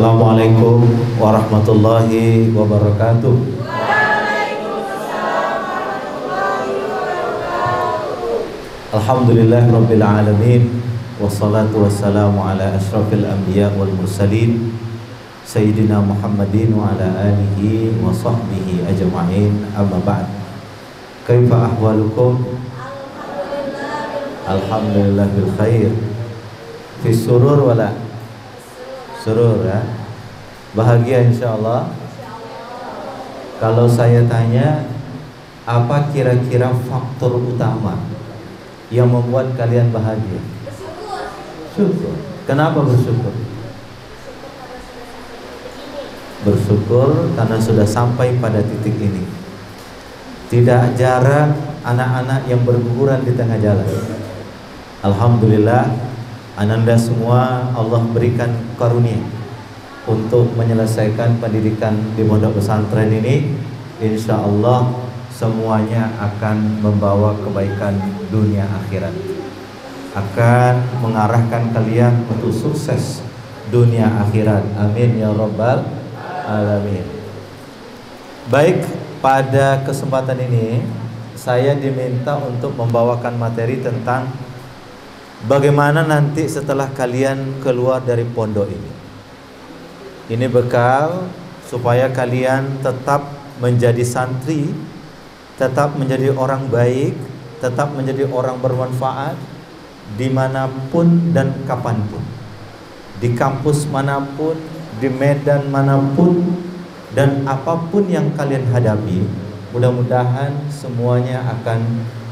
Assalamualaikum warahmatullahi wabarakatuh. Alhamdulillahirabbil alamin wassalatu wassalamu ala asyrafil anbiya wal mursalin sayyidina Muhammadin wa ala alihi wa sahbihi ajma'in, amma ba'd. Kaifa ahwalukum? Alhamdulillah bil khair. Fi surur wala surur ya? Bahagia insyaallah. Kalau saya tanya, apa kira-kira faktor utama yang membuat kalian bahagia? Syukur. Kenapa bersyukur? Bersyukur karena sudah sampai pada titik ini. Tidak jarang anak-anak yang berguguran di tengah jalan. Alhamdulillah, ananda semua Allah berikan karunia untuk menyelesaikan pendidikan di pondok pesantren ini. Insya Allah semuanya akan membawa kebaikan dunia akhirat, akan mengarahkan kalian untuk sukses dunia akhirat. Amin ya rabbal alamin. Baik, pada kesempatan ini saya diminta untuk membawakan materi tentang bagaimana nanti setelah kalian keluar dari pondok ini. Ini bekal supaya kalian tetap menjadi santri, tetap menjadi orang baik, tetap menjadi orang bermanfaat dimanapun dan kapanpun, di kampus manapun, di medan manapun, dan apapun yang kalian hadapi. Mudah-mudahan semuanya akan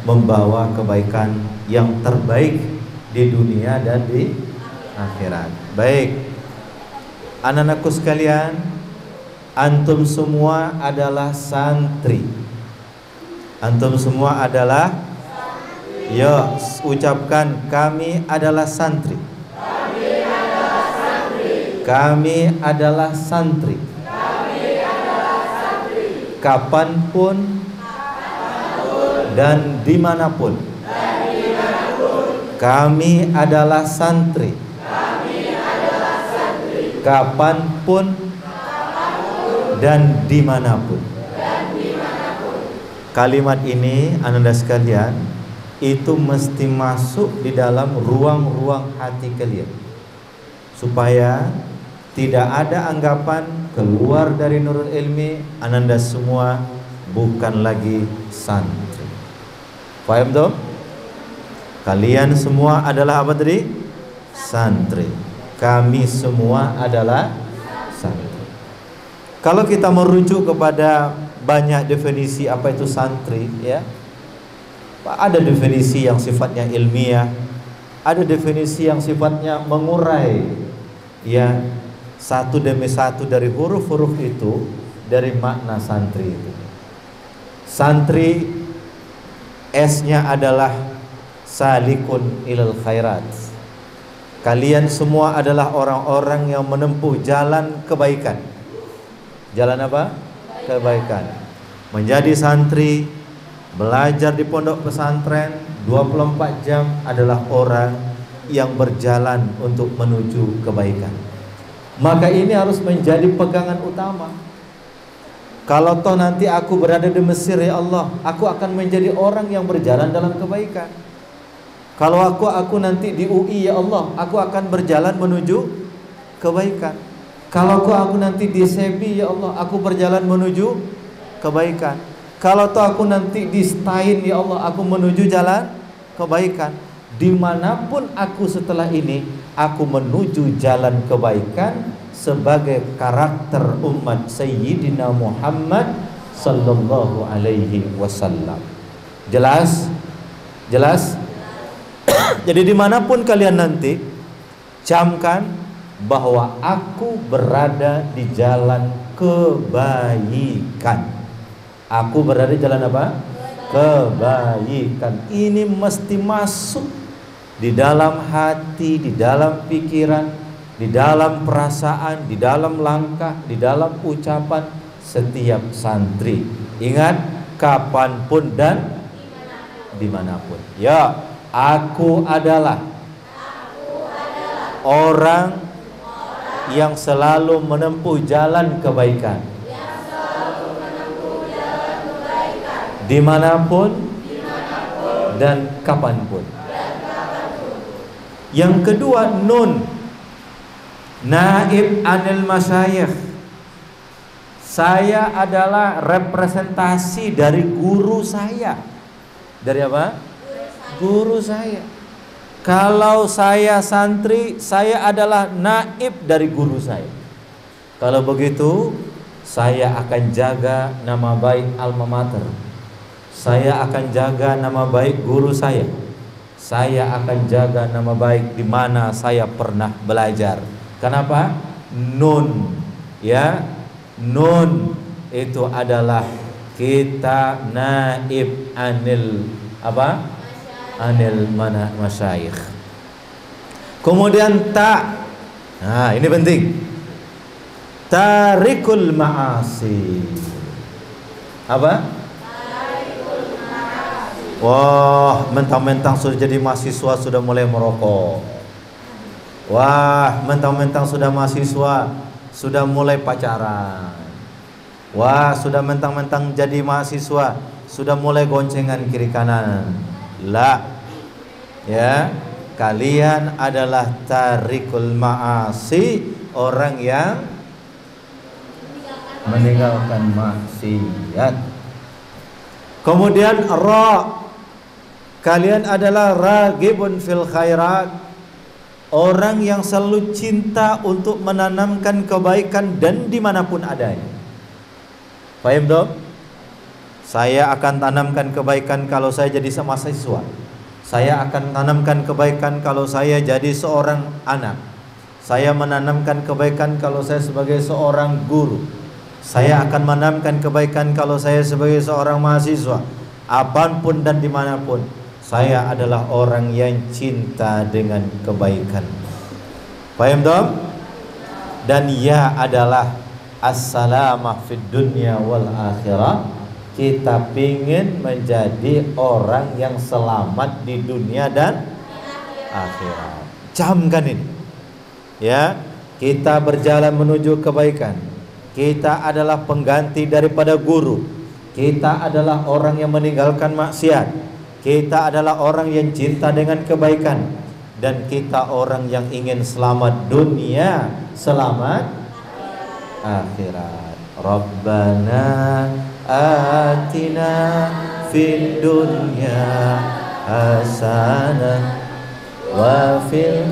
membawa kebaikan yang terbaik di dunia dan di akhirat. Baik, anak-anakku sekalian, antum semua adalah santri. Antum semua adalah santri. Yo, ucapkan, kami adalah santri. Kami adalah santri. Kami adalah santri. Kami adalah santri. Kapanpun dan dimanapun. Kami adalah santri. Kami adalah santri. Kapanpun dan dimanapun. Kalimat ini, ananda sekalian, itu mesti masuk di dalam ruang-ruang hati kalian, supaya tidak ada anggapan keluar dari Nurul Ilmi ananda semua bukan lagi santri. Paham toh? Kalian semua adalah apa tadi? Santri. Kami semua adalah santri. Kalau kita merujuk kepada banyak definisi apa itu santri, ya, ada definisi yang sifatnya ilmiah, ada definisi yang sifatnya mengurai, ya, satu demi satu dari huruf-huruf itu, dari makna santri itu. Santri, S-nya adalah salikun ilal khairat. Kalian semua adalah orang-orang yang menempuh jalan kebaikan. Jalan apa? Kebaikan. Menjadi santri, belajar di pondok pesantren 24 jam adalah orang yang berjalan untuk menuju kebaikan. Maka ini harus menjadi pegangan utama. Kalau toh nanti aku berada di Mesir, ya Allah, aku akan menjadi orang yang berjalan dalam kebaikan. Kalau aku nanti di UI, ya Allah, aku akan berjalan menuju kebaikan. Kalau aku nanti di SEBI, ya Allah, aku berjalan menuju kebaikan. Kalau aku nanti di STAIN, ya Allah, aku menuju jalan kebaikan. Dimanapun aku setelah ini, aku menuju jalan kebaikan sebagai karakter umat Sayyidina Muhammad sallallahu alaihi wasallam. Jelas? Jelas? Jadi dimanapun kalian nanti, camkan bahwa aku berada di jalan kebaikan. Aku berada di jalan apa? Kebaikan. Ini mesti masuk di dalam hati, di dalam pikiran, di dalam perasaan, di dalam langkah, di dalam ucapan setiap santri. Ingat, kapanpun dan dimanapun. Ya, aku adalah orang yang selalu menempuh jalan kebaikan, dimanapun dan kapanpun. Yang kedua, nun, naib anil masyayikh. Saya adalah representasi dari guru saya. Dari apa? Guru saya. Kalau saya santri, saya adalah naib dari guru saya. Kalau begitu, saya akan jaga nama baik alma mater. Saya akan jaga nama baik guru saya. Saya akan jaga nama baik di mana saya pernah belajar. Kenapa? Nun, ya, nun itu adalah kita naib anil apa? Anil mana masyayikh. Kemudian ta. Nah, ini penting. Tarikul ma'asi. Apa? Tarikul ma'asi. Wah, mentang-mentang sudah jadi mahasiswa sudah mulai merokok. Wah, mentang-mentang sudah mahasiswa sudah mulai pacaran. Wah, sudah mentang-mentang jadi mahasiswa sudah mulai goncengan kiri kanan. La, ya, kalian adalah tarikul ma'asi, orang yang meninggalkan maksiat. Kemudian ra, kalian adalah ragibun fil khairat, orang yang selalu cinta untuk menanamkan kebaikan dan dimanapun adanya. Paham dong? Saya akan tanamkan kebaikan kalau saya jadi mahasiswa. Saya akan tanamkan kebaikan kalau saya jadi seorang anak. Saya menanamkan kebaikan kalau saya sebagai seorang guru. Saya akan menanamkan kebaikan kalau saya sebagai seorang mahasiswa. Apapun dan dimanapun, saya adalah orang yang cinta dengan kebaikan. Paham dong? Dan ya adalah as-salamah fid dunya wal akhirah. Kita ingin menjadi orang yang selamat di dunia dan akhirat. Camkan ini, ya. Kita berjalan menuju kebaikan. Kita adalah pengganti daripada guru. Kita adalah orang yang meninggalkan maksiat. Kita adalah orang yang cinta dengan kebaikan. Dan kita orang yang ingin selamat dunia, selamat akhirat. Rabbana atina fid dunya hasanah wa fil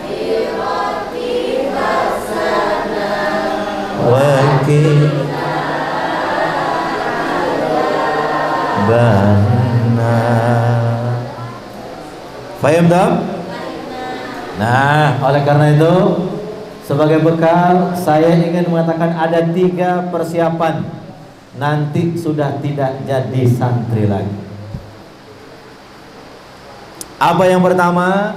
akhirati hasanah wa qina adzabannar. Paham tak? Nah, oleh karena itu, sebagai bekal, saya ingin mengatakan ada 3 persiapan. Nanti sudah tidak jadi santri lagi. Apa yang pertama?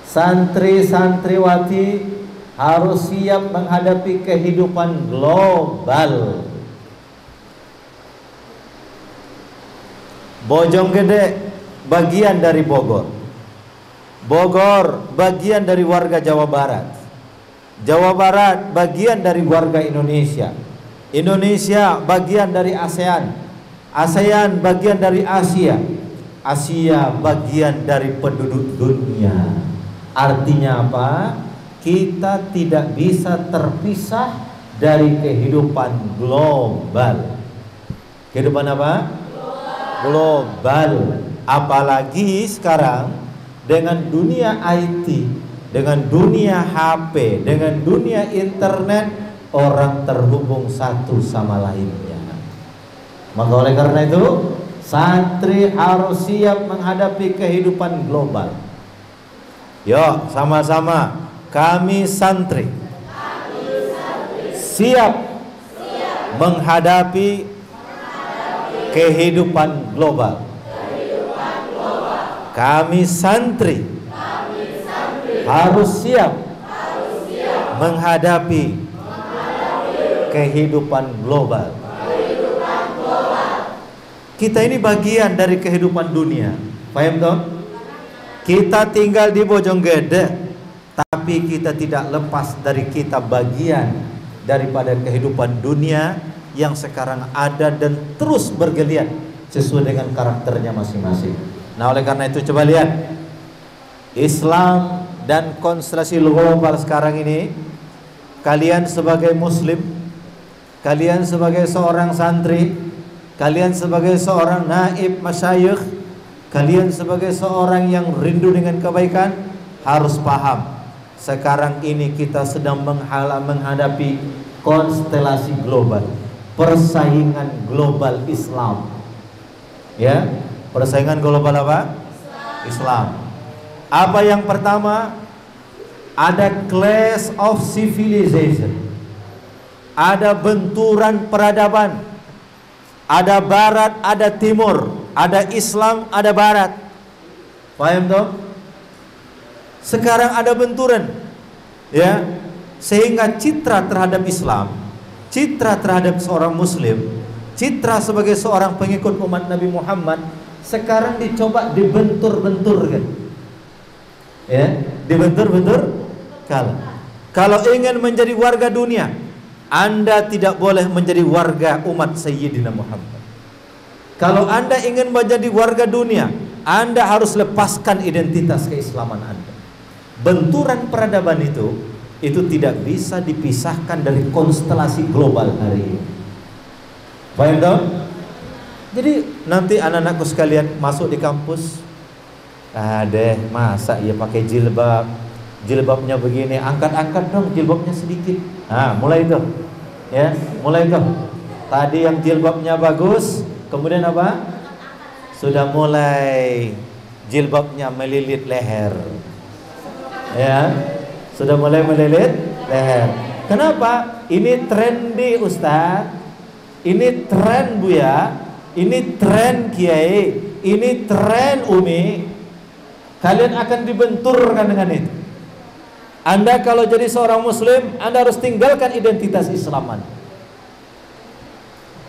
Santri-santriwati harus siap menghadapi kehidupan global. Bojonggede bagian dari Bogor. Bogor bagian dari warga Jawa Barat. Jawa Barat bagian dari warga Indonesia. Indonesia bagian dari ASEAN. ASEAN bagian dari Asia. Asia bagian dari penduduk dunia. Artinya apa? Kita tidak bisa terpisah dari kehidupan global. Kehidupan apa? Global. Apalagi sekarang dengan dunia IT, dengan dunia HP, dengan dunia internet, orang terhubung satu sama lainnya. Maka oleh karena itu, santri harus siap menghadapi kehidupan global. Yuk, sama-sama kami santri siap menghadapi kehidupan global. Kami santri harus siap menghadapi kehidupan global. Kita ini bagian dari kehidupan dunia. Paham toh? Kita tinggal di Bojonggede. tapi kita tidak lepas dari kita bagian daripada kehidupan dunia yang sekarang ada dan terus bergeliat sesuai dengan karakternya masing-masing. Nah, oleh karena itu coba lihat Islam dan konstelasi global sekarang ini. Kalian sebagai muslim, kalian sebagai seorang santri, kalian sebagai seorang naib masyayikh, kalian sebagai seorang yang rindu dengan kebaikan, harus paham sekarang ini kita sedang menghadapi konstelasi global, persaingan global Islam. Ya, persaingan global apa? Islam. Apa yang pertama? Ada clash of civilization, ada benturan peradaban, ada barat, ada timur, ada Islam, ada barat. Paham toh? Sekarang ada benturan, ya, sehingga citra terhadap Islam, citra terhadap seorang muslim, citra sebagai seorang pengikut umat Nabi Muhammad sekarang dicoba dibentur-benturkan, ya, dibentur-bentur. Kalau ingin menjadi warga dunia, Anda tidak boleh menjadi warga umat Sayyidina Muhammad. Kalau Anda ingin menjadi warga dunia, Anda harus lepaskan identitas keislaman Anda. Benturan peradaban itu tidak bisa dipisahkan dari konstelasi global hari ini. Paham dong? Jadi nanti anak-anakku sekalian masuk di kampus, masa ya pakai jilbab, jilbabnya begini, angkat-angkat dong jilbabnya sedikit. Nah, mulai itu, ya, mulai itu. Tadi yang jilbabnya bagus, kemudian apa? Sudah mulai jilbabnya melilit leher, ya, sudah mulai melilit leher. Kenapa? Ini trendy Ustaz, ini tren Buya, ini tren Kiai, ini tren Umi. Kalian akan dibenturkan dengan itu. Anda kalau jadi seorang muslim, Anda harus tinggalkan identitas Islam Anda.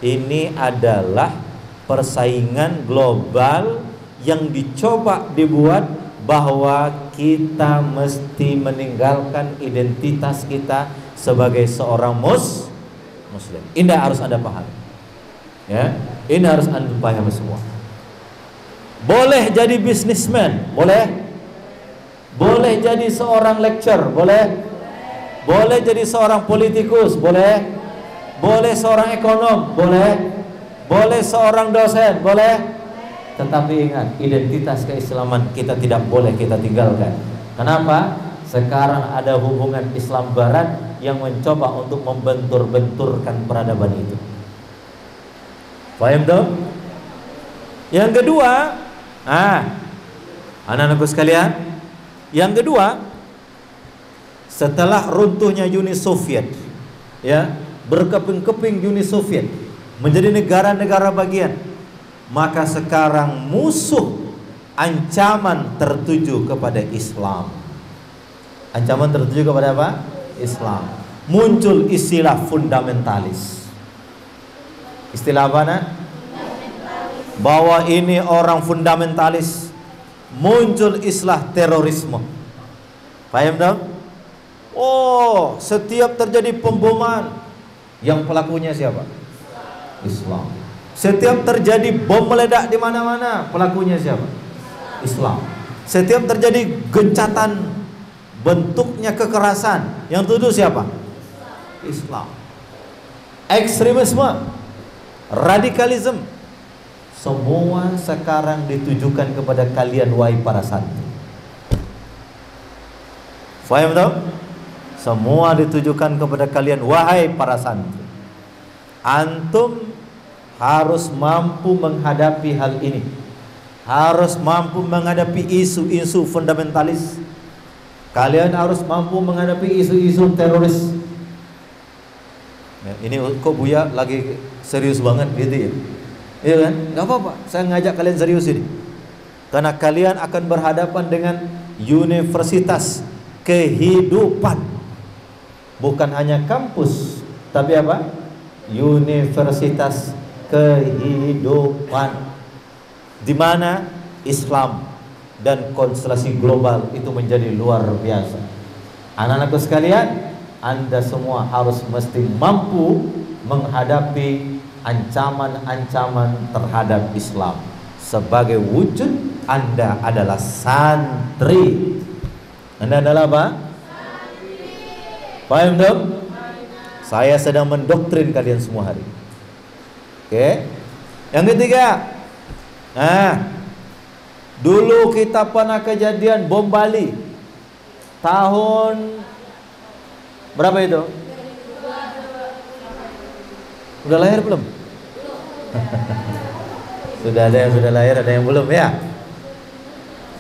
Ini adalah persaingan global yang dicoba dibuat bahwa kita mesti meninggalkan identitas kita sebagai seorang muslim. Ini harus Anda paham. Ya, ini harus Anda pahami semua. Boleh jadi bisnismen, boleh. Boleh jadi seorang lecturer, boleh. Boleh jadi seorang politikus, boleh. Boleh seorang ekonom, boleh. Boleh seorang dosen, boleh. Tetapi ingat, identitas keislaman kita tidak boleh kita tinggalkan. Kenapa? Sekarang ada hubungan Islam Barat yang mencoba untuk membentur-benturkan peradaban itu. Paham dong? Yang kedua, anak-anakku sekalian, yang kedua, setelah runtuhnya Uni Soviet, ya, berkeping-keping Uni Soviet menjadi negara-negara bagian, maka sekarang musuh, ancaman tertuju kepada Islam. Ancaman tertuju kepada apa? Islam. Muncul istilah fundamentalis. Istilah apa, nak? Bahwa ini orang fundamentalis. Muncul istilah terorisme. Paham dong? Oh, setiap terjadi pemboman, yang pelakunya siapa? Islam. Setiap terjadi bom meledak di mana-mana, pelakunya siapa? Islam. Setiap terjadi gencatan, bentuknya kekerasan, yang tuduh siapa? Islam. Ekstremisme, radikalisme, semua sekarang ditujukan kepada kalian, wahai para santri. Faham tak? Semua ditujukan kepada kalian, wahai para santri. Antum harus mampu menghadapi hal ini. Harus mampu menghadapi isu-isu fundamentalis. Kalian harus mampu menghadapi isu-isu teroris. Ini kok Buya lagi serius banget gitu ya? Iya kan? Gak apa-apa, saya ngajak kalian serius ini. Karena kalian akan berhadapan dengan universitas kehidupan. Bukan hanya kampus, tapi apa? Universitas kehidupan, di mana Islam dan konstelasi global itu menjadi luar biasa. Anak-anakku sekalian, Anda semua harus mesti mampu menghadapi ancaman-ancaman terhadap Islam. Sebagai wujud Anda adalah santri. Anda adalah apa? Santri. Paham dong? Saya sedang mendoktrin kalian semua hari. Oke. Yang ketiga, dulu kita pernah kejadian bom Bali. Tahun berapa itu? Sudah lahir belum? Sudah ada yang sudah lahir, ada yang belum ya?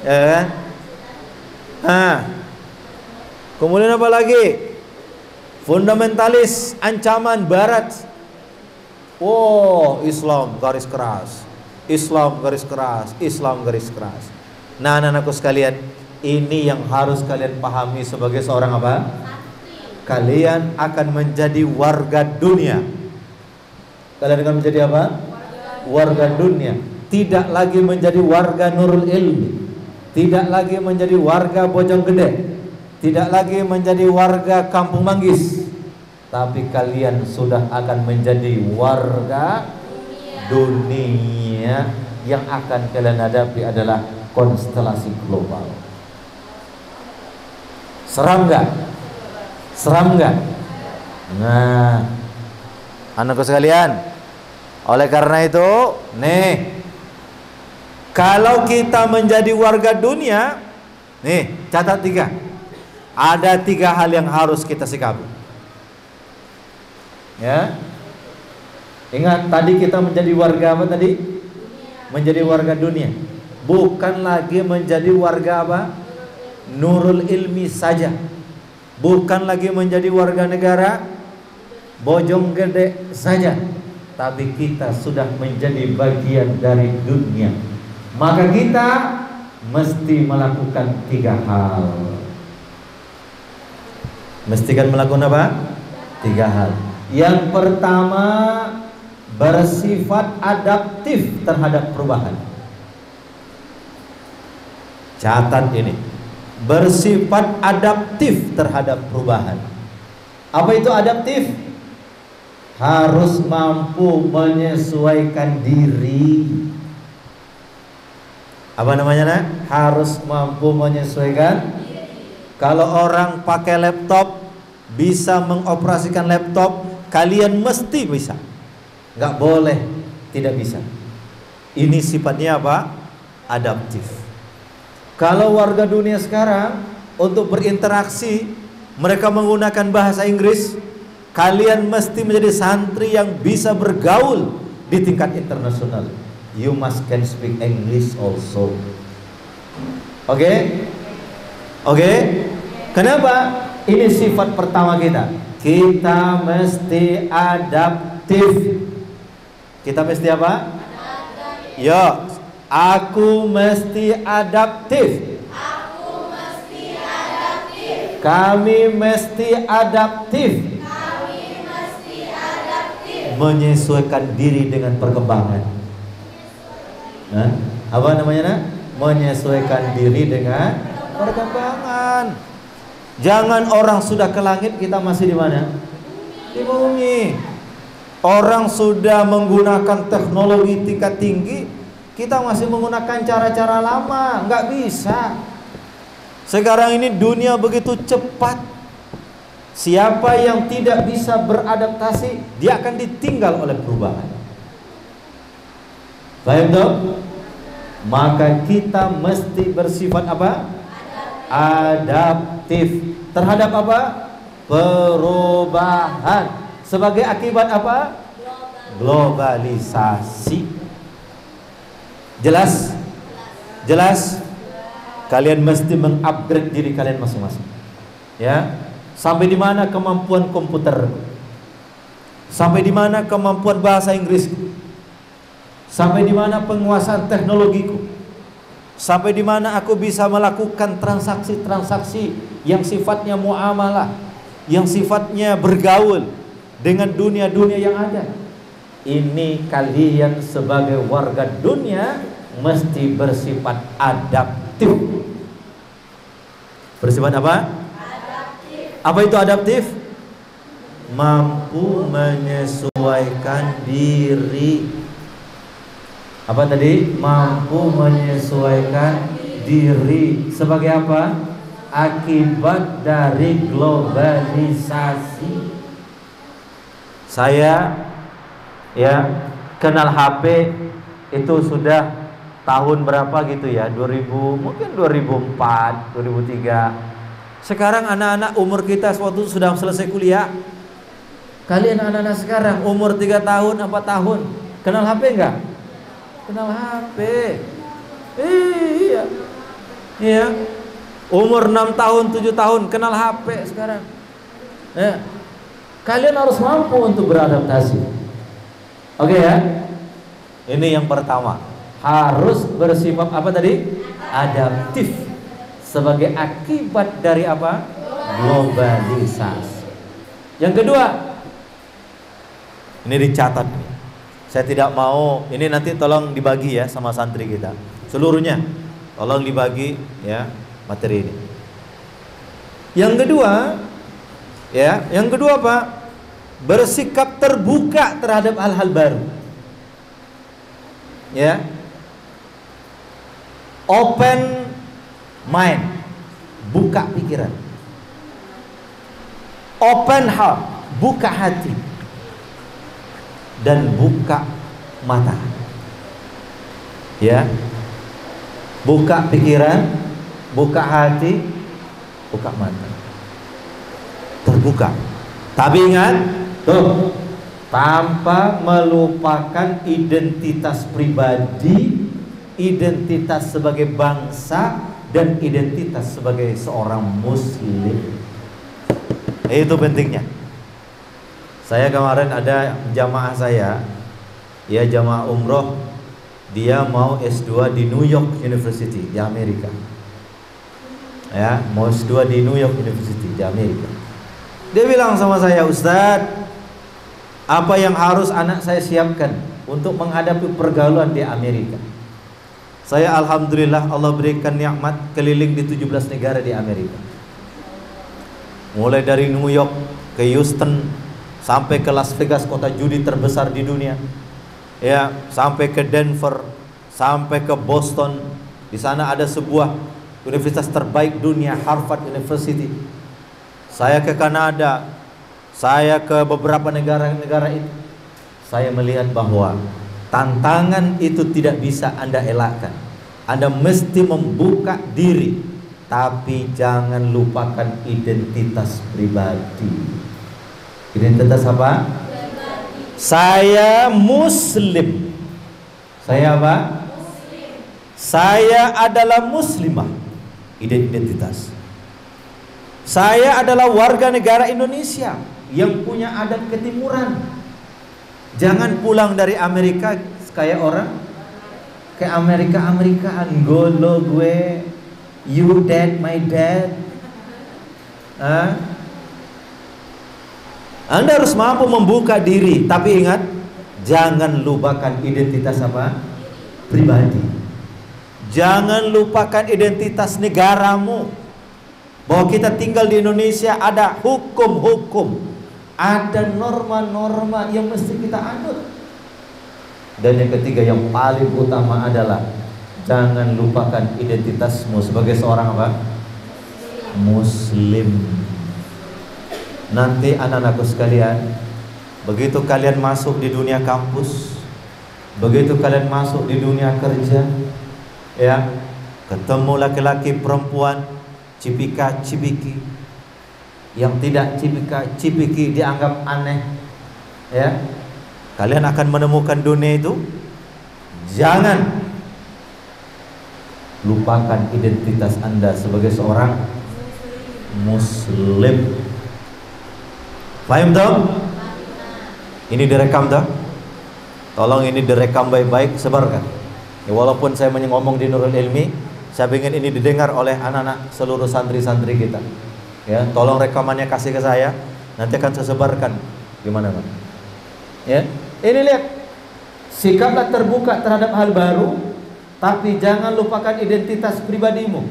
Ya kan? Kemudian apa lagi? Fundamentalis, ancaman Barat. Oh, Islam garis keras, Islam garis keras, Islam garis keras. Nah, anak-anakku sekalian, ini yang harus kalian pahami sebagai seorang apa? Kalian akan menjadi warga dunia. Kalian akan menjadi apa? Warga dunia. Tidak lagi menjadi warga Nurul Ilmi, tidak lagi menjadi warga Bojonggede, tidak lagi menjadi warga Kampung Manggis, tapi kalian sudah akan menjadi warga dunia. Yang akan kalian hadapi adalah konstelasi global. Seram nggak? Seram nggak? Nah, anakku sekalian, oleh karena itu, nih, kalau kita menjadi warga dunia, nih, catat 3. Ada 3 hal yang harus kita sikapi. Ya, ingat tadi kita menjadi warga apa tadi? Menjadi warga dunia, bukan lagi menjadi warga apa? Nurul Ilmi saja, bukan lagi menjadi warga negara Bojonggede saja, tapi kita sudah menjadi bagian dari dunia. Maka kita mesti melakukan 3 hal. Mesti kan melakukan apa? 3 hal. Yang pertama, bersifat adaptif terhadap perubahan. Catat ini, bersifat adaptif terhadap perubahan. Apa itu adaptif? Harus mampu menyesuaikan diri. Apa namanya, nak? Harus mampu menyesuaikan. Kalau orang pakai laptop, bisa mengoperasikan laptop, kalian mesti bisa. Nggak boleh tidak bisa. Ini sifatnya apa? Adaptif. Kalau warga dunia sekarang untuk berinteraksi mereka menggunakan bahasa Inggris, kalian mesti menjadi santri yang bisa bergaul di tingkat internasional. You must can speak English also. Oke? Oke? Kenapa? Ini sifat pertama kita. Kita mesti adaptif. Kita mesti apa? Yo, aku mesti adaptif. Aku mesti adaptif. Kami mesti adaptif. Kami mesti adaptif. Menyesuaikan diri dengan perkembangan. Nah, apa namanya, nak? Menyesuaikan diri dengan perkembangan. Jangan orang sudah ke langit, kita masih di mana? Di bumi. Orang sudah menggunakan teknologi tingkat tinggi, kita masih menggunakan cara-cara lama. Nggak bisa. Sekarang ini dunia begitu cepat. Siapa yang tidak bisa beradaptasi, dia akan ditinggal oleh perubahan. Paham dong? Maka kita mesti bersifat apa? Adaptif terhadap apa? Perubahan. Sebagai akibat apa? Globalisasi. Jelas? Jelas? Kalian mesti mengupgrade diri kalian masing-masing. Ya. Sampai di mana kemampuan komputer? Sampai di mana kemampuan bahasa Inggris? Sampai di mana penguasaan teknologiku? Sampai di mana aku bisa melakukan transaksi-transaksi yang sifatnya muamalah, yang sifatnya bergaul dengan dunia-dunia yang ada. Ini kalian sebagai warga dunia mesti bersifat adaptif. Bersifat apa? Adaptif. Apa itu adaptif? Mampu menyesuaikan diri. Apa tadi? Mampu menyesuaikan diri. Sebagai apa? Akibat dari globalisasi. Saya kenal HP itu sudah tahun berapa gitu ya, 2000, mungkin 2004, 2003. Sekarang anak-anak umur kita waktu sudah selesai kuliah. Kalian anak-anak sekarang umur 3 tahun, 4 tahun, kenal HP enggak? Kenal HP. Iya. Umur 6 tahun, 7 tahun kenal HP sekarang. Kalian harus mampu untuk beradaptasi. Oke ya. Ini yang pertama. Harus bersifat apa tadi? Adaptif. Sebagai akibat dari apa? Globalisasi. Yang kedua, ini dicatat. Saya tidak mau, ini nanti tolong dibagi ya sama santri kita. Seluruhnya tolong dibagi ya materi ini. Yang kedua Pak, bersikap terbuka terhadap hal-hal baru. Ya. Open mind, buka pikiran. Open heart, buka hati. Dan buka mata. Ya. Buka pikiran, buka hati, buka mata. Terbuka. Tapi ingat, tanpa melupakan identitas pribadi, identitas sebagai bangsa, dan identitas sebagai seorang muslim. Itu pentingnya. Saya kemarin ada jamaah saya, ya jamaah umroh, dia mau S2 di New York University di Amerika. Ya, mau S2 di New York University di Amerika. Dia bilang sama saya, Ustadz, apa yang harus anak saya siapkan untuk menghadapi pergaulan di Amerika? Saya alhamdulillah Allah berikan nikmat keliling di 17 negara di Amerika. Mulai dari New York ke Houston, sampai ke Las Vegas, kota judi terbesar di dunia. Ya, sampai ke Denver, sampai ke Boston. Di sana ada sebuah universitas terbaik dunia, Harvard University. Saya ke Kanada, saya ke beberapa negara-negara itu. Saya melihat bahwa tantangan itu tidak bisa Anda elakkan. Anda mesti membuka diri, tapi jangan lupakan identitas pribadi. Identitas apa? Saya muslim. Saya apa? Muslim. Saya adalah muslimah. Identitas. Saya adalah warga negara Indonesia yang punya adat ketimuran. Jangan pulang dari Amerika kayak orang ke Amerikaan, golo gue, you dad, my dad. Anda harus mampu membuka diri, tapi ingat, jangan lupakan identitas apa? Pribadi. Jangan lupakan identitas negaramu. Bahwa kita tinggal di Indonesia, ada hukum-hukum, ada norma-norma yang mesti kita anut. Dan yang ketiga yang paling utama adalah jangan lupakan identitasmu sebagai seorang apa? Muslim. Nanti anak-anakku sekalian, begitu kalian masuk di dunia kampus, begitu kalian masuk di dunia kerja, ya, ketemu laki-laki perempuan cipika-cipiki, yang tidak cipika-cipiki dianggap aneh, ya, kalian akan menemukan dunia itu. Jangan lupakan identitas Anda sebagai seorang muslim. Paham toh? Ini direkam toh? Tolong ini direkam baik-baik, sebarkan. Ya, walaupun saya ngomong di Nurul Ilmi, saya ingin ini didengar oleh anak-anak seluruh santri-santri kita. Ya, tolong rekamannya kasih ke saya, nanti akan saya sebarkan. Gimana, Pak? Ya, ini lihat. Sikaplah terbuka terhadap hal baru, tapi jangan lupakan identitas pribadimu.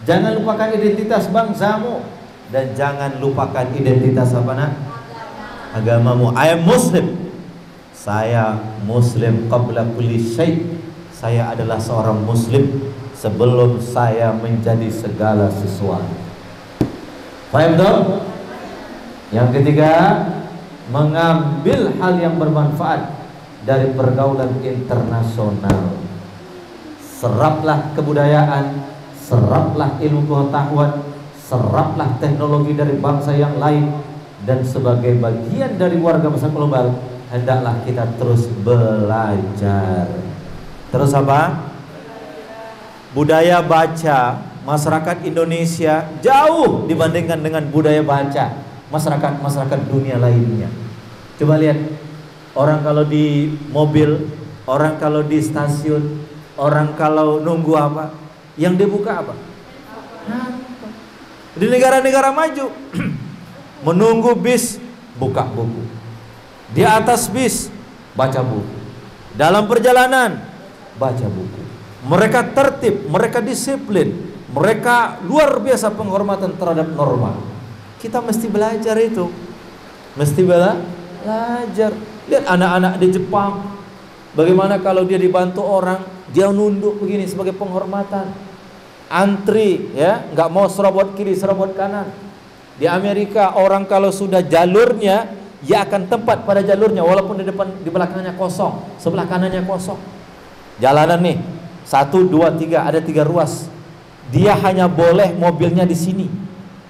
Jangan lupakan identitas bangsamu. dan jangan lupakan identitas apa nak? Agamamu. I am Muslim. Saya Muslim qabla kulli syai'. Saya adalah seorang Muslim sebelum saya menjadi segala sesuatu. Paham dong? Yang ketiga, mengambil hal yang bermanfaat dari pergaulan internasional. Seraplah kebudayaan, seraplah ilmu pengetahuan, seraplah teknologi dari bangsa yang lain, dan sebagai bagian dari warga besar global, hendaklah kita terus belajar. Terus apa? Budaya baca masyarakat Indonesia jauh dibandingkan dengan budaya baca masyarakat dunia lainnya. Coba lihat, orang kalau di mobil, orang kalau di stasiun, orang kalau nunggu apa, yang dibuka apa? Di negara-negara maju menunggu bis, buka buku. Di atas bis, baca buku. Dalam perjalanan, baca buku. Mereka tertib, mereka disiplin, mereka luar biasa penghormatan terhadap norma. Kita mesti belajar itu. Mesti belajar. Lihat anak-anak di Jepang, bagaimana kalau dia dibantu orang, dia nunduk begini sebagai penghormatan. Antri, ya, nggak mau serobot kiri, serobot kanan. Di Amerika, orang kalau sudah jalurnya, dia akan tempat pada jalurnya, walaupun di depan, di belakangnya kosong, sebelah kanannya kosong. Jalanan nih, 1, 2, 3, ada 3 ruas. Dia hanya boleh mobilnya di sini.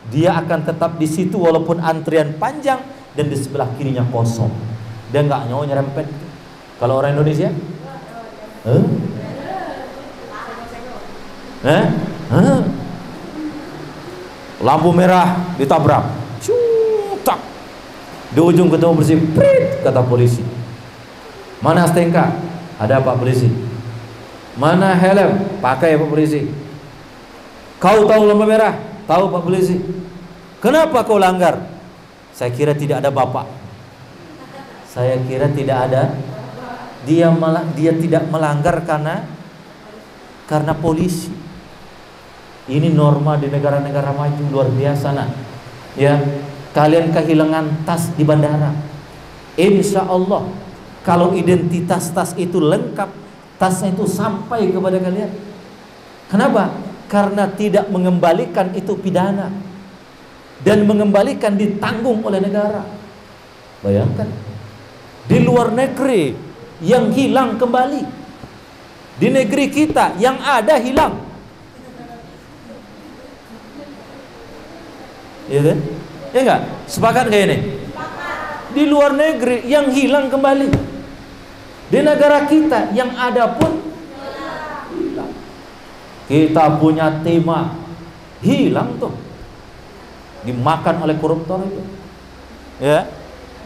Dia akan tetap di situ walaupun antrian panjang dan di sebelah kirinya kosong. Dia nggak mau nyerempet. Kalau orang Indonesia, lampu merah ditabrak, cutak, di ujung ketemu bersih, prit, kata polisi. Mana STNK? Ada Pak Polisi. Mana helm? Pakai Pak Polisi. Kau tahu lampu merah? Tahu Pak Polisi. Kenapa kau langgar? Saya kira tidak ada bapak. Saya kira tidak ada. Dia tidak melanggar karena polisi. Ini norma di negara-negara maju luar biasa nak. Ya, kalian kehilangan tas di bandara. Insya Allah kalau identitas tas itu lengkap, tasnya itu sampai kepada kalian. Kenapa? Karena tidak mengembalikan itu pidana, dan mengembalikan ditanggung oleh negara. Bayangkan, di luar negeri yang hilang kembali, di negeri kita yang ada hilang. Iya kan? Ya enggak? Sepakat kayak ini? Di luar negeri yang hilang kembali, di negara kita yang ada pun hilang. Kita punya tema hilang tuh, dimakan oleh koruptor itu. Ya,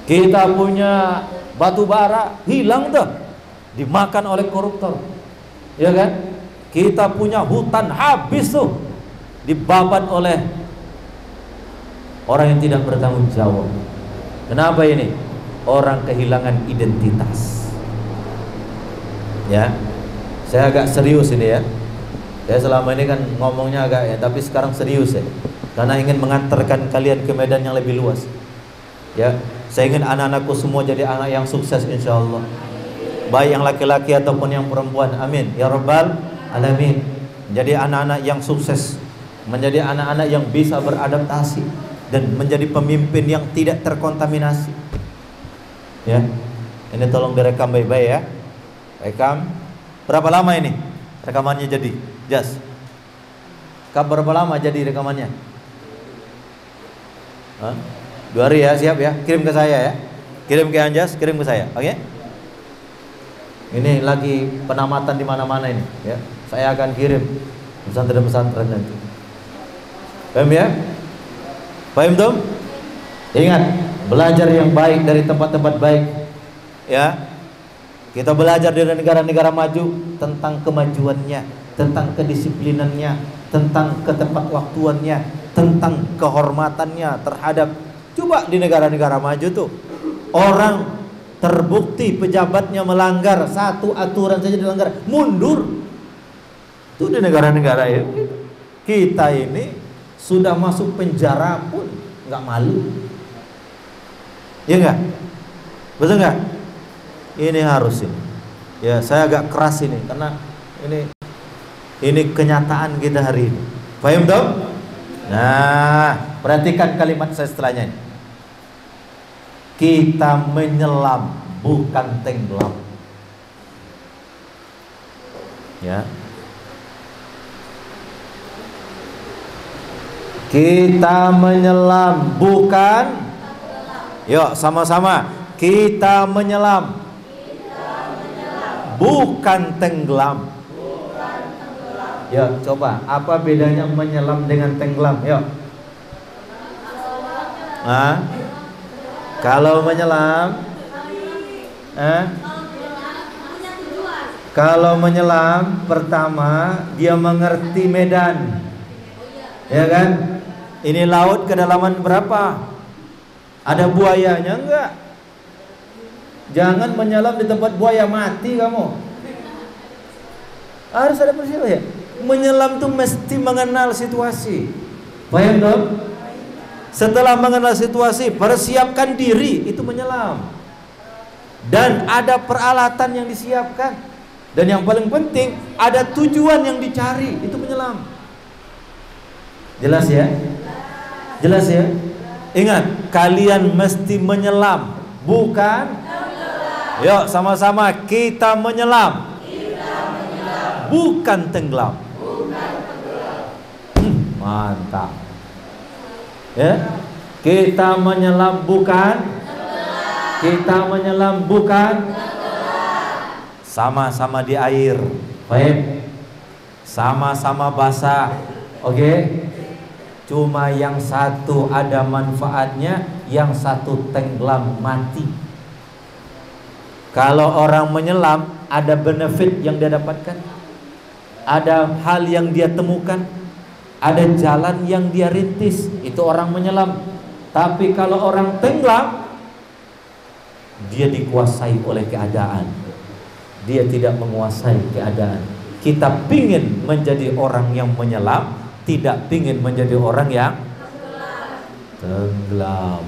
kita punya batu bara hilang tuh, dimakan oleh koruptor. Ya kan? Kita punya hutan habis tuh, dibabat oleh orang yang tidak bertanggung jawab. Kenapa ini? Orang kehilangan identitas. Ya, saya agak serius ini ya. Saya selama ini kan ngomongnya agak ya, tapi sekarang serius ya. Karena ingin mengantarkan kalian ke medan yang lebih luas. Ya, saya ingin anak-anakku semua jadi anak yang sukses insya Allah. Baik yang laki-laki ataupun yang perempuan. Amin ya rabbal alamin. Jadi anak-anak yang sukses, menjadi anak-anak yang bisa beradaptasi dan menjadi pemimpin yang tidak terkontaminasi. Ya, ini tolong direkam baik-baik ya. Rekam. Berapa lama ini rekamannya jadi? Jas, berapa lama jadi rekamannya? 2 hari ya, siap ya. Kirim ke saya ya. Kirim ke Anjas, kirim ke saya. Oke? Ini lagi penamatan di mana-mana ini ya. Saya akan kirim pesantren-pesantren nanti. Paham ya? Paham tuh? Ingat, belajar yang baik dari tempat-tempat baik. Ya. Kita belajar dari negara-negara maju tentang kemajuannya, tentang kedisiplinannya, tentang ketepat waktuannya, tentang kehormatannya terhadap. Coba di negara-negara maju tuh, orang terbukti pejabatnya melanggar satu aturan saja dilanggar, mundur. Itu di negara-negara itu. Kita ini sudah masuk penjara pun nggak malu. Ya nggak? Betul nggak? Ini harus ini. Ya, saya agak keras ini karena ini kenyataan kita hari ini. Paham dong? Nah, perhatikan kalimat saya setelahnya. Kita menyelam, bukan tenggelam. Ya. Kita menyelam, bukan. Yuk, sama-sama. Kita menyelam. Bukan tenggelam. Yuk, coba. Apa bedanya menyelam dengan tenggelam? Yuk. Kalau menyelam, kalau menyelam, pertama dia mengerti medan, ya kan? Ini laut kedalaman berapa? Ada buayanya enggak? Jangan menyelam di tempat buaya, mati kamu. Harus ada persiapan ya. Menyelam tuh mesti mengenal situasi. Paham dong? Setelah mengenal situasi, persiapkan diri, itu menyelam. Dan ada peralatan yang disiapkan. Dan yang paling penting, ada tujuan yang dicari, itu menyelam. Jelas ya? Jelas ya? Ingat, kalian mesti menyelam, bukan? Yuk, sama-sama kita menyelam. Bukan tenggelam. Mantap. Ya, kita menyelam bukan. Kita menyelam bukan. Sama-sama di air. Baik. Sama-sama basah. Oke. Cuma yang satu ada manfaatnya, yang satu tenggelam mati. Kalau orang menyelam, ada benefit yang dia dapatkan, ada hal yang dia temukan, ada jalan yang dia rintis. Itu orang menyelam. Tapi kalau orang tenggelam, dia dikuasai oleh keadaan, dia tidak menguasai keadaan. Kita pingin menjadi orang yang menyelam, tidak pingin menjadi orang yang tenggelam.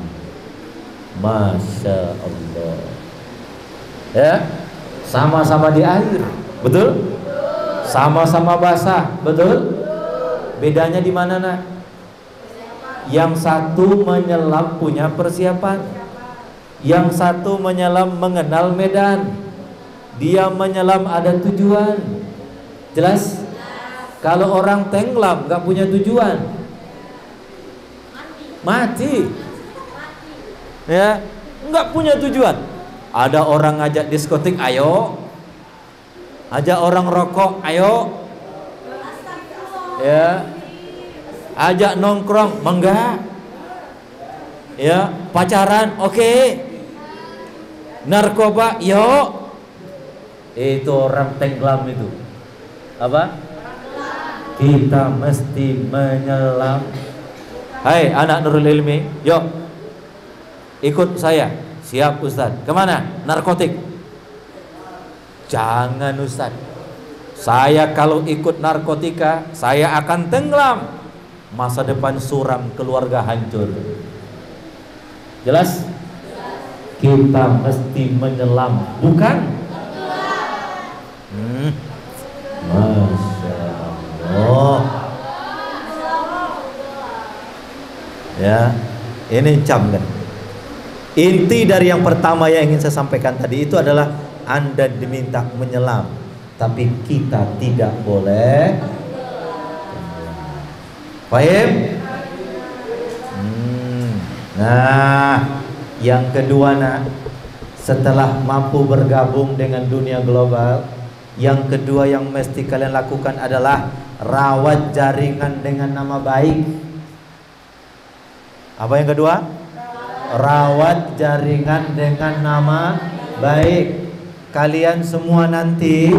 Masya Allah. Ya, sama-sama di air, betul? Sama-sama basah, betul? Bedanya di mana, nak? Yang satu menyelam punya persiapan, yang satu menyelam mengenal medan. Dia menyelam ada tujuan. Jelas? Kalau orang tenggelam gak punya tujuan, mati. Ya, nggak punya tujuan. Ada orang ngajak diskotik, ayo. Ajak orang rokok, ayo. Ya. Ajak nongkrong, enggak. Ya, pacaran, oke. Narkoba, yuk. Itu orang tenggelam itu. Apa? Kita mesti menyelam. Hai anak Nurul Ilmi, yuk. Ikut saya. Siap Ustadz. Kemana? Narkotik. Jangan Ustadz. Saya kalau ikut narkotika, saya akan tenggelam. Masa depan suram, keluarga hancur. Jelas? Kita mesti menyelam, bukan? Masya Allah. Ya, ini camkan. Inti dari yang pertama yang ingin saya sampaikan tadi itu adalah Anda diminta menyelam, tapi kita tidak boleh. Paham? Nah, yang kedua, nak, setelah mampu bergabung dengan dunia global, yang kedua yang mesti kalian lakukan adalah rawat jaringan dengan nama baik. Apa yang kedua? Rawat jaringan dengan nama baik. Kalian semua nanti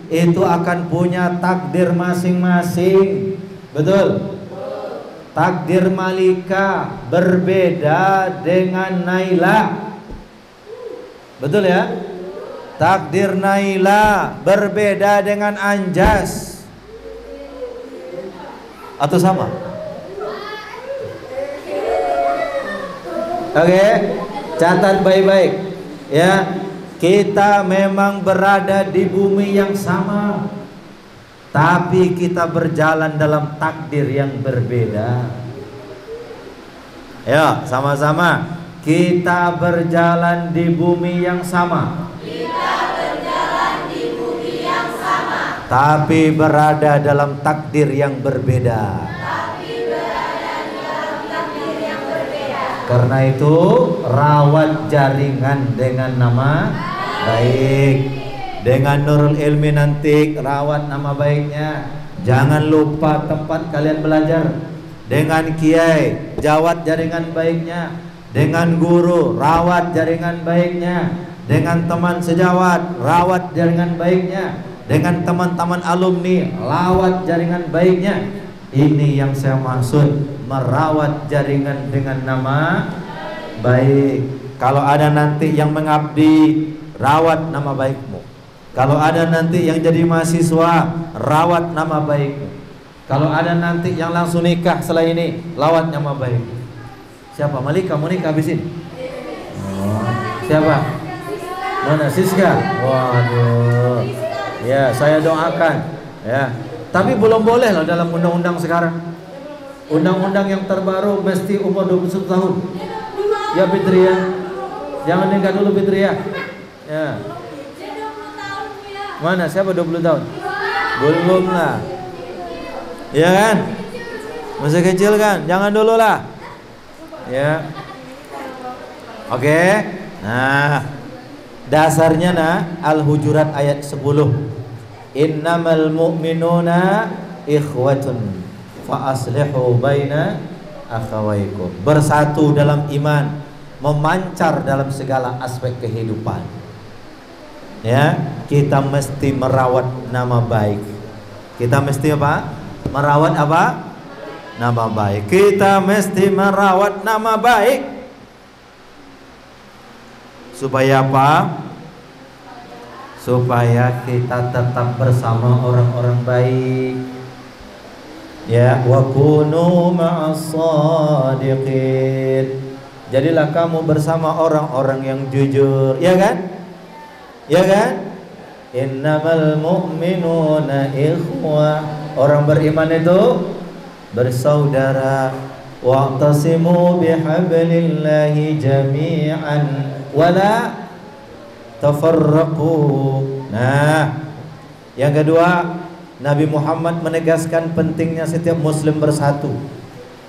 itu akan punya takdir masing-masing. Betul? Takdir Malika berbeda dengan Naila. Betul ya? Takdir Naila berbeda dengan Anjas. Atau sama? Oke, catat baik-baik. Ya, kita memang berada di bumi yang sama, tapi kita berjalan dalam takdir yang berbeda. Ya, sama-sama. Kita berjalan di bumi yang sama. Kita berjalan di bumi yang sama. Tapi berada dalam takdir yang berbeda. Tapi berada dalam takdir yang berbeda. Karena itu rawat jaringan dengan nama baik. Dengan Nurul Ilmi nanti rawat nama baiknya. Jangan lupa tempat kalian belajar. Dengan kiai jawat jaringan baiknya. Dengan guru rawat jaringan baiknya. Dengan teman sejawat rawat jaringan baiknya. Dengan teman-teman alumni rawat jaringan baiknya. Ini yang saya maksud, merawat jaringan dengan nama baik. Kalau ada nanti yang mengabdi, rawat nama baikmu. Kalau ada nanti yang jadi mahasiswa, rawat nama baikmu. Kalau ada nanti yang langsung nikah setelah ini, rawat nama baikmu. Siapa? Malika mau nikah habis ini? Oh. Siapa? Mana? Siska? Waduh. Ya, saya doakan. Ya. Tapi belum boleh loh dalam undang-undang sekarang. Undang-undang yang terbaru mesti umur 21 tahun. Ya Fitria. Jangan nikah dulu Fitria. Ya. Mana? Siapa 20 tahun? Belum lah. Iya kan? Masih kecil kan? Jangan dulu lah. Ya. Oke. Nah, dasarnya Al-Hujurat ayat 10. Innamal mu'minuna ikhwatun fa aslihu baina akhawaykum. Bersatu dalam iman, memancar dalam segala aspek kehidupan. Ya, kita mesti merawat nama baik. Kita mesti apa? Merawat apa? Nama baik. Kita mesti merawat nama baik. Supaya apa? Supaya kita tetap bersama orang-orang baik. Ya, wa kunu ma'as shadiqin. Jadilah kamu bersama orang-orang yang jujur, ya kan? Ya kan? Innamal mu'minuna ikhwah. Orang beriman itu bersaudara. Wa'tasimu bihablillahi jami'an wala tafarraqu. Nah, yang kedua, Nabi Muhammad menegaskan pentingnya setiap muslim bersatu.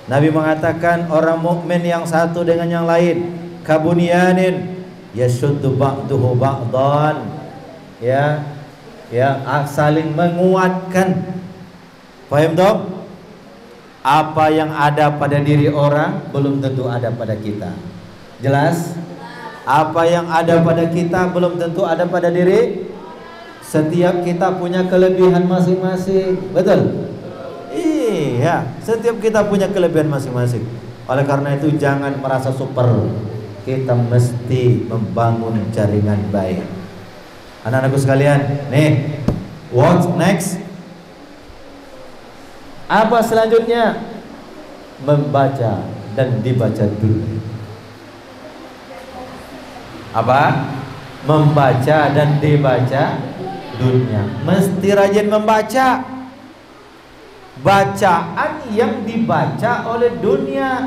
Nabi mengatakan orang mukmin yang satu dengan yang lain kabunyanin yashuddu ba'duhu ba'dan. Ya, saling menguatkan. Paham dong? Apa yang ada pada diri orang belum tentu ada pada kita. Jelas? Apa yang ada pada kita belum tentu ada pada diri. Setiap kita punya kelebihan masing-masing. Betul? Iya, setiap kita punya kelebihan masing-masing. Oleh karena itu jangan merasa super. Kita mesti membangun jaringan baik. Anak-anakku sekalian, nih, what next? Apa selanjutnya? Membaca dan dibaca dulu. Apa? Membaca dan dibaca dunia. Mesti rajin membaca. Bacaan yang dibaca oleh dunia,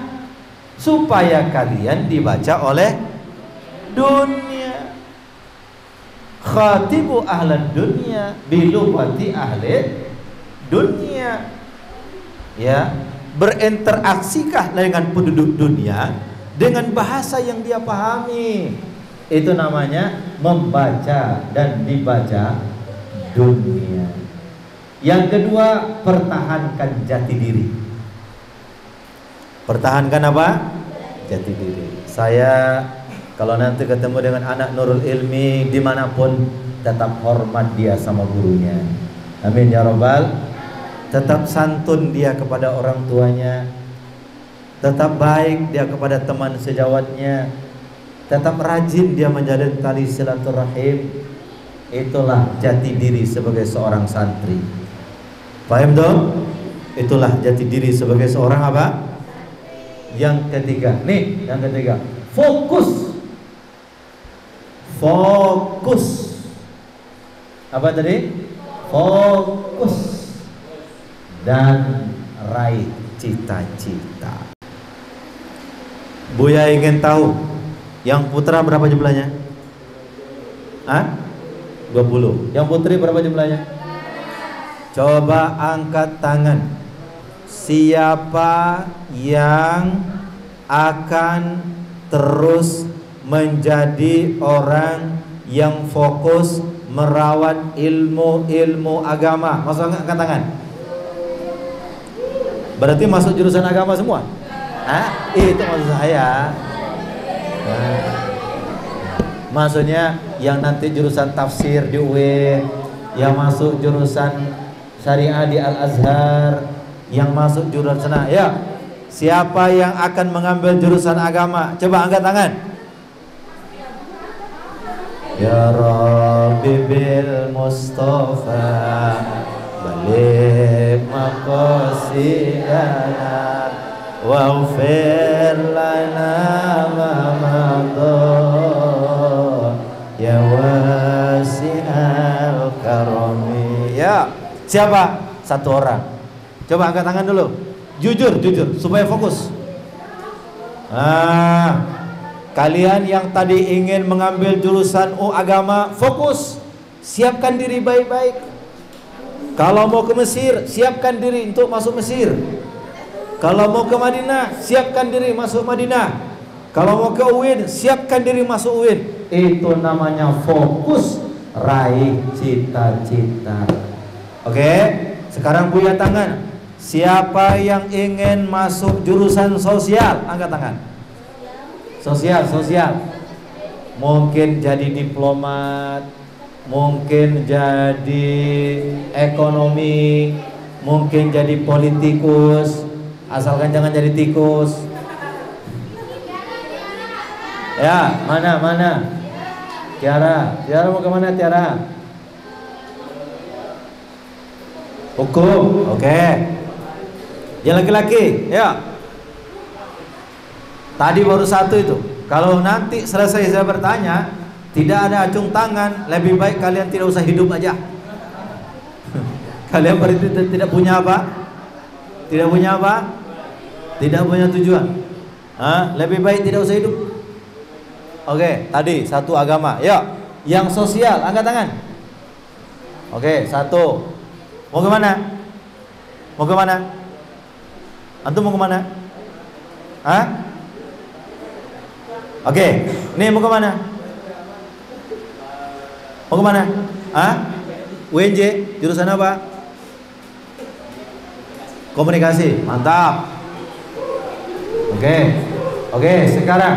supaya kalian dibaca oleh dunia. Khatibu ahlad dunia bilughati ahli dunia. Ya, berinteraksilah dengan penduduk dunia dengan bahasa yang dia pahami. Itu namanya membaca dan dibaca dunia. Yang kedua, pertahankan jati diri. Pertahankan apa? Jati diri. Saya kalau nanti ketemu dengan anak Nurul Ilmi dimanapun, tetap hormat dia sama gurunya. Amin ya Rabbal. Tetap santun dia kepada orang tuanya. Tetap baik dia kepada teman sejawatnya. Tetap rajin dia menjalin tali silaturahim. Itulah jati diri sebagai seorang santri. Paham dong? Itulah jati diri sebagai seorang apa? Yang ketiga, nih, yang ketiga, fokus. Fokus. Apa tadi? Fokus dan raih cita-cita. Buya ingin tahu, yang putra berapa jumlahnya? 20. Yang putri berapa jumlahnya? Coba angkat tangan. Siapa yang akan terus menjadi orang yang fokus merawat ilmu agama? Masuk angkat tangan. Berarti masuk jurusan agama semua? Itu maksud saya. Maksudnya yang nanti jurusan tafsir di UIN, yang masuk jurusan syariah di Al-Azhar, yang masuk jurusan ya. Siapa yang akan mengambil jurusan agama? Coba angkat tangan. Ya Rabbi bil Mustafa balik maqasidana waghfir lana ma madha ya wasi'al karami. Ya, siapa? Satu orang. Coba angkat tangan dulu. Jujur supaya fokus. Kalian yang tadi ingin mengambil jurusan agama, fokus. Siapkan diri baik-baik. Kalau mau ke Mesir, siapkan diri untuk masuk Mesir. Kalau mau ke Madinah, siapkan diri masuk Madinah. Kalau mau ke UIN, siapkan diri masuk UIN. Itu namanya fokus, raih cita-cita. Oke, sekarang Buya tangan. Siapa yang ingin masuk jurusan sosial? Angkat tangan. Sosial. Mungkin jadi diplomat, mungkin jadi ekonomi, mungkin jadi politikus, asalkan jangan jadi tikus. Ya, mana? Tiara mau kemana Tiara? Hukum, oke. Yang laki-laki, ya. Tadi baru satu itu. Kalau nanti selesai saya bertanya, tidak ada acung tangan, lebih baik kalian tidak usah hidup aja. Kalian berarti tidak punya apa? Tidak punya apa? Tidak punya tujuan. Lebih baik tidak usah hidup. Oke, tadi satu agama. Ya, yang sosial, angkat tangan. Oke, satu. Mau kemana? Antum mau kemana? Oke, nih mau kemana? UNJ, jurusan apa? Komunikasi, mantap. Oke, sekarang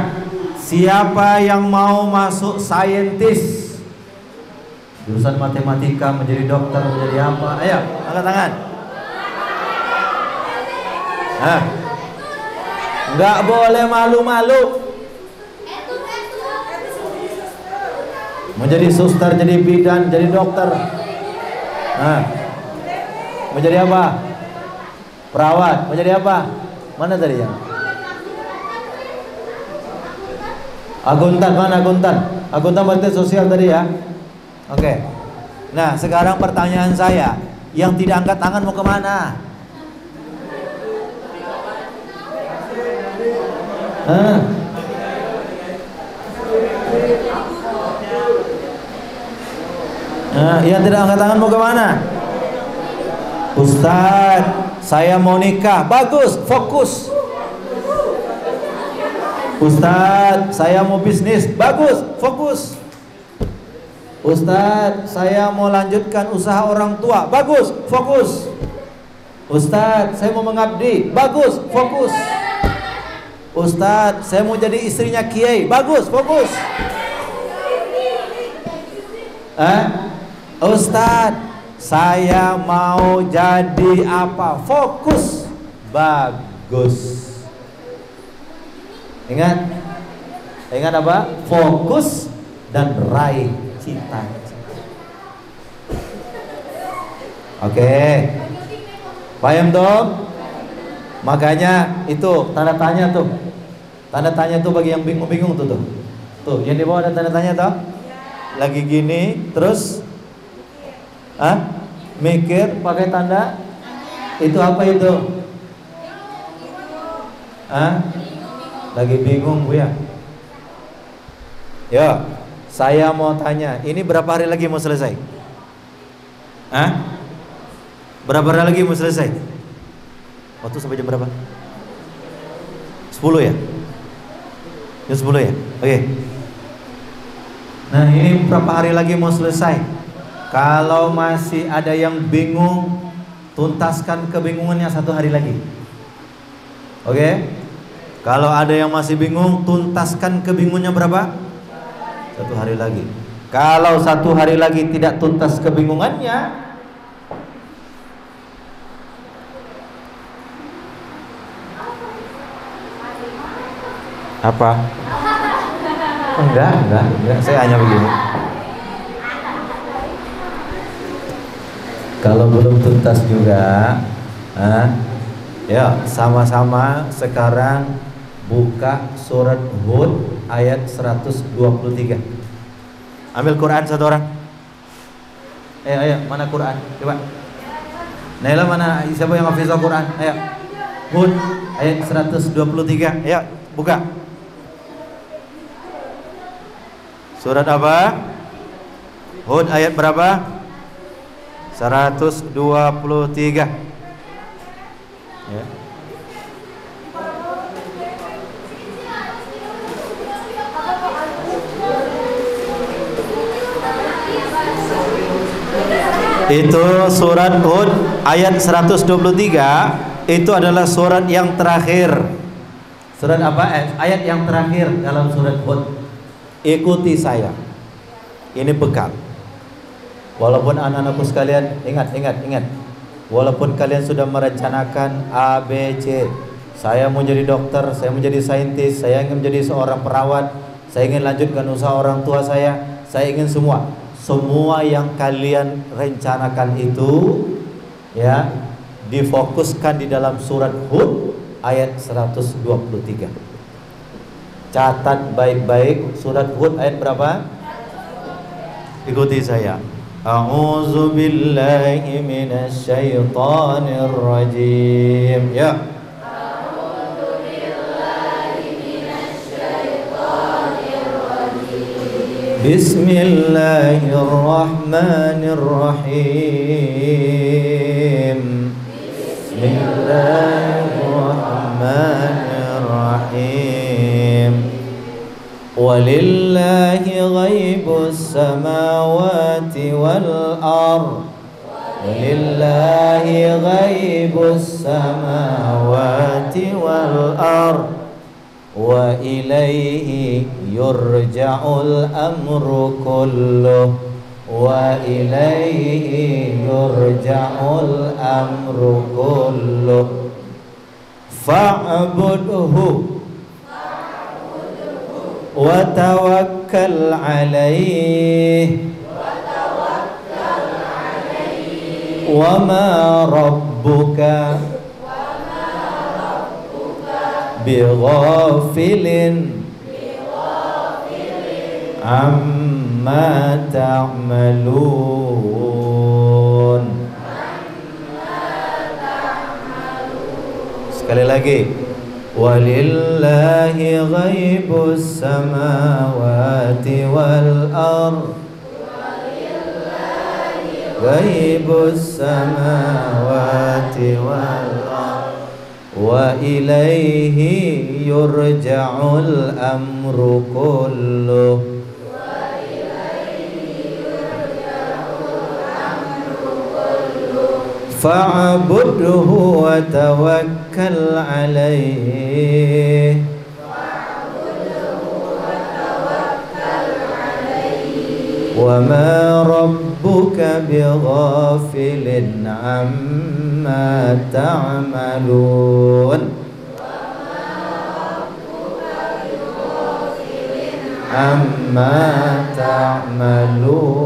siapa yang mau masuk saintis? Jurusan matematika, menjadi dokter, menjadi apa? Ayo, angkat tangan. Nggak boleh malu-malu. Mau jadi suster, jadi bidan, jadi dokter. Mau jadi apa? Perawat. Mau jadi apa? Mana tadi ya? Akuntan, mana akuntan? Akuntan berarti sosial tadi ya. Oke. Nah, sekarang pertanyaan saya, yang tidak angkat tangan mau kemana? Yang tidak angkat tangan mau kemana? Ustadz, saya mau nikah. Bagus, fokus. Ustadz, saya mau bisnis. Bagus, fokus. Ustadz, saya mau lanjutkan usaha orang tua. Bagus, fokus. Ustadz, saya mau mengabdi. Bagus, fokus. Ustadz, saya mau jadi istrinya kiai. Bagus, fokus. Ustadz, saya mau jadi apa? Fokus. Bagus. Ingat apa? Fokus dan raih cita-cita. Oke. Paham dong? Makanya itu tanda tanya tuh. Tanda tanya tuh bagi yang bingung-bingung tuh. Tuh, yang di bawah ada tanda tanya toh? Lagi gini, terus mikir pakai tanda. Itu apa itu? Lagi bingung Bu ya? Ya, saya mau tanya, ini berapa hari lagi mau selesai? Berapa hari lagi mau selesai? Waktu sampai jam berapa? 10 ya? Jam 10 ya? Oke. Nah, ini berapa hari lagi mau selesai? Kalau masih ada yang bingung, tuntaskan kebingungannya 1 hari lagi. Oke? Kalau ada yang masih bingung, tuntaskan kebingungannya berapa? 1 hari lagi. Kalau 1 hari lagi tidak tuntas kebingungannya, apa? Enggak, saya hanya begini. Kalau belum tuntas juga, ya sama-sama sekarang buka surat Hud ayat 123. Ambil Quran satu orang. Ayo, mana Quran? Coba. Naila mana? Siapa yang hafizah Quran? Ayo. Hud ayat 123. Ayo, buka. Surat apa? Hud ayat berapa? 123. Ya. Itu surat Hud ayat 123. Itu adalah surat yang terakhir. Surat apa? Ayat yang terakhir dalam surat Hud. Ikuti saya. Ini bekal. Walaupun anak-anakku sekalian, ingat. Walaupun kalian sudah merencanakan A, B, C. Saya mau jadi dokter, saya mau jadi saintis, saya ingin menjadi seorang perawat, saya ingin lanjutkan usaha orang tua saya ingin semua. Semua yang kalian rencanakan itu ya difokuskan di dalam surat Hud ayat 123. Catat baik-baik, surat Hud ayat berapa? Ikuti saya. A'udzu billahi minasy syaithanir rajim. Ya. A'udzu billahi minasy syaithanir rajim. Bismillahirrahmanirrahim. Bismillahirrahmanirrahim. Walillahi ghaibus samawati wal ardh. Walillahi ghaibus samawati wal ardh. Wa ilaihi yurja'ul amru kulluh. Wa ilaihi yurja'ul amru kulluh. Fa'budhu wa tawakkal alaih. Wa ma rabbuka bighafilin amma ta'malun. Sekali lagi. Walillahi ghaibus samawati wal ardh. Ghaibus samawati wal ardh. Wa ilaihi yurja'ul amru kulluh. Fa'budhu wa tawakkal alaih. Wa ma rabbuka bighafilin amma ta'malun. Amma ta'malun.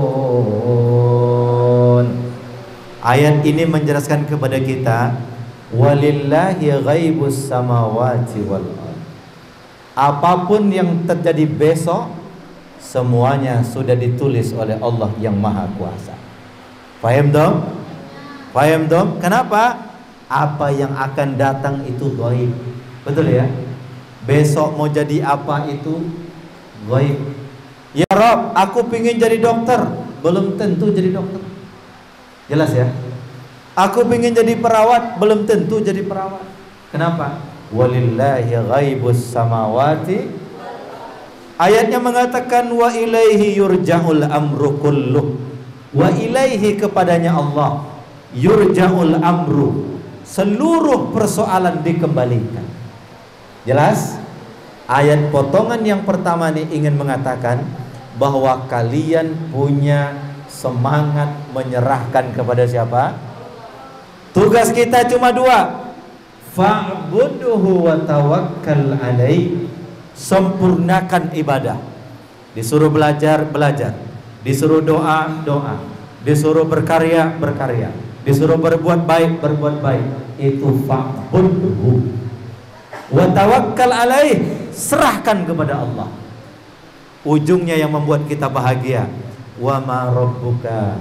Ayat ini menjelaskan kepada kita walillahi ghaibus samawati wal ardh. Apapun yang terjadi besok, semuanya sudah ditulis oleh Allah yang Maha Kuasa. Paham dong? Paham dong? Kenapa? Apa yang akan datang itu gaib. Betul ya? Besok mau jadi apa itu gaib. Ya Rob, aku pingin jadi dokter. Belum tentu jadi dokter. Jelas ya? Aku pingin jadi perawat. Belum tentu jadi perawat. Kenapa? Walillahi ghaibus samawati. Ayatnya mengatakan wa ilaihi yurja'ul amru kulluh. Wa ilaihi, kepadanya Allah, yurja'ul amru, seluruh persoalan dikembalikan. Jelas? Ayat potongan yang pertama ini ingin mengatakan bahwa kalian punya semangat menyerahkan kepada siapa? Tugas kita cuma dua. Fa'budhu wa tawakkal alaih. Sempurnakan ibadah. Disuruh belajar, belajar. Disuruh doa, doa. Disuruh berkarya, berkarya. Disuruh berbuat baik, berbuat baik. Itu fa'budhu wa tawakkal alaih. Serahkan kepada Allah. Ujungnya yang membuat kita bahagia. Wa ma rabbuka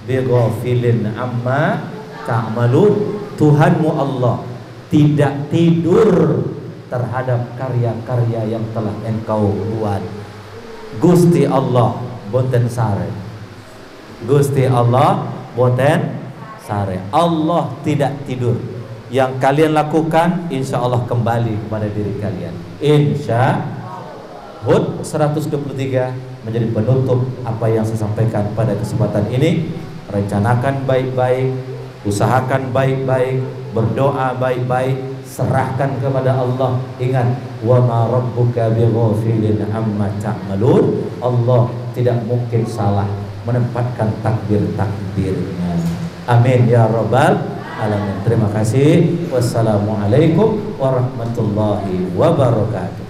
bighafilin amma ta'malun. Tuhanmu Allah tidak tidur terhadap karya-karya yang telah engkau buat. Gusti Allah boten sare. Gusti Allah boten sare. Allah tidak tidur. Yang kalian lakukan insya Allah kembali kepada diri kalian. Insya Hud 123 menjadi penutup apa yang saya sampaikan pada kesempatan ini. Rencanakan baik-baik, usahakan baik-baik, berdoa baik-baik, serahkan kepada Allah. Ingat, wa ma rabbuka bighafilin amma ta'malun. Allah tidak mungkin salah menempatkan takdir-takdirnya. Amin ya rabbal alamin. Terima kasih. Wassalamualaikum warahmatullahi wabarakatuh.